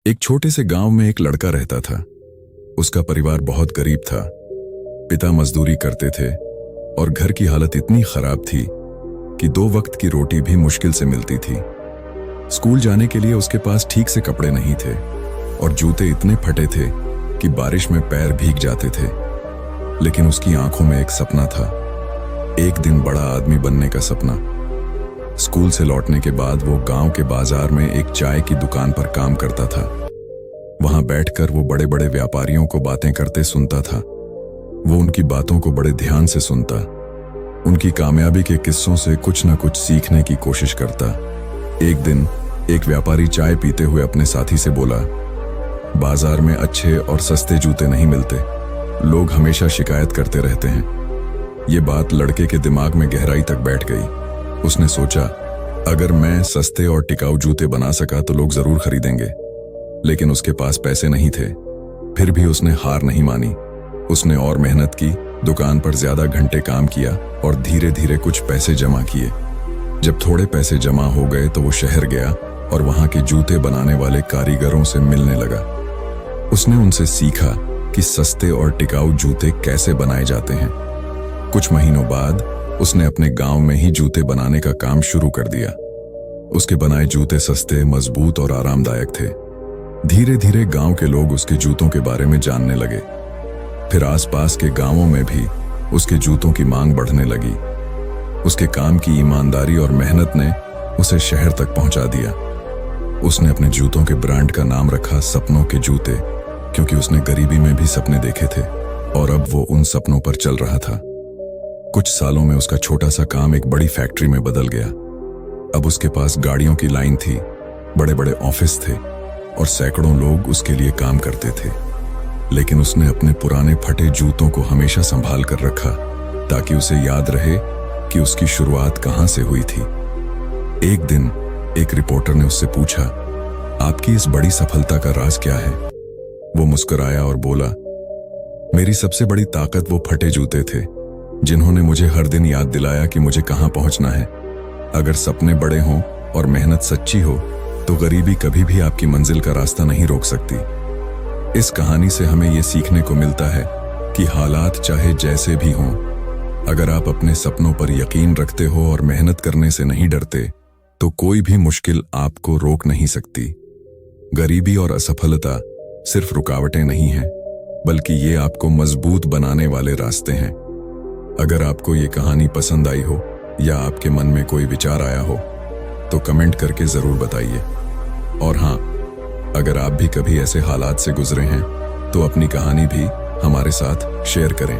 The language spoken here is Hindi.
एक छोटे से गांव में एक लड़का रहता था। उसका परिवार बहुत गरीब था। पिता मजदूरी करते थे और घर की हालत इतनी खराब थी कि 2 वक्त की रोटी भी मुश्किल से मिलती थी। स्कूल जाने के लिए उसके पास ठीक से कपड़े नहीं थे और जूते इतने फटे थे कि बारिश में पैर भीग जाते थे। लेकिन उसकी आंखों में एक सपना था, एक दिन बड़ा आदमी बनने का सपना। स्कूल से लौटने के बाद वो गांव के बाजार में एक चाय की दुकान पर काम करता था। वहां बैठकर वो बड़े बड़े व्यापारियों को बातें करते सुनता था। वो उनकी बातों को बड़े ध्यान से सुनता, उनकी कामयाबी के किस्सों से कुछ न कुछ सीखने की कोशिश करता। एक दिन एक व्यापारी चाय पीते हुए अपने साथी से बोला, बाजार में अच्छे और सस्ते जूते नहीं मिलते, लोग हमेशा शिकायत करते रहते हैं। ये बात लड़के के दिमाग में गहराई तक बैठ गई। उसने सोचा, अगर मैं सस्ते और टिकाऊ जूते बना सका तो लोग जरूर खरीदेंगे। लेकिन उसके पास पैसे नहीं थे। फिर भी उसने हार नहीं मानी। उसने और मेहनत की, दुकान पर ज्यादा घंटे काम किया और धीरे धीरे कुछ पैसे जमा किए। जब थोड़े पैसे जमा हो गए तो वो शहर गया और वहां के जूते बनाने वाले कारीगरों से मिलने लगा। उसने उनसे सीखा कि सस्ते और टिकाऊ जूते कैसे बनाए जाते हैं। कुछ महीनों बाद उसने अपने गांव में ही जूते बनाने का काम शुरू कर दिया। उसके बनाए जूते सस्ते, मजबूत और आरामदायक थे। धीरे धीरे गांव के लोग उसके जूतों के बारे में जानने लगे। फिर आसपास के गांवों में भी उसके जूतों की मांग बढ़ने लगी। उसके काम की ईमानदारी और मेहनत ने उसे शहर तक पहुंचा दिया। उसने अपने जूतों के ब्रांड का नाम रखा सपनों के जूते, क्योंकि उसने गरीबी में भी सपने देखे थे और अब वो उन सपनों पर चल रहा था। कुछ सालों में उसका छोटा सा काम एक बड़ी फैक्ट्री में बदल गया। अब उसके पास गाड़ियों की लाइन थी, बड़े बड़े ऑफिस थे और सैकड़ों लोग उसके लिए काम करते थे। लेकिन उसने अपने पुराने फटे जूतों को हमेशा संभाल कर रखा, ताकि उसे याद रहे कि उसकी शुरुआत कहां से हुई थी। एक दिन एक रिपोर्टर ने उससे पूछा, आपकी इस बड़ी सफलता का राज क्या है? वो मुस्कुराया और बोला, मेरी सबसे बड़ी ताकत वो फटे जूते थे, जिन्होंने मुझे हर दिन याद दिलाया कि मुझे कहां पहुंचना है। अगर सपने बड़े हों और मेहनत सच्ची हो तो गरीबी कभी भी आपकी मंजिल का रास्ता नहीं रोक सकती। इस कहानी से हमें यह सीखने को मिलता है कि हालात चाहे जैसे भी हों, अगर आप अपने सपनों पर यकीन रखते हो और मेहनत करने से नहीं डरते तो कोई भी मुश्किल आपको रोक नहीं सकती। गरीबी और असफलता सिर्फ रुकावटें नहीं हैं, बल्कि ये आपको मजबूत बनाने वाले रास्ते हैं। अगर आपको ये कहानी पसंद आई हो या आपके मन में कोई विचार आया हो तो कमेंट करके जरूर बताइए। और हाँ, अगर आप भी कभी ऐसे हालात से गुजरे हैं तो अपनी कहानी भी हमारे साथ शेयर करें।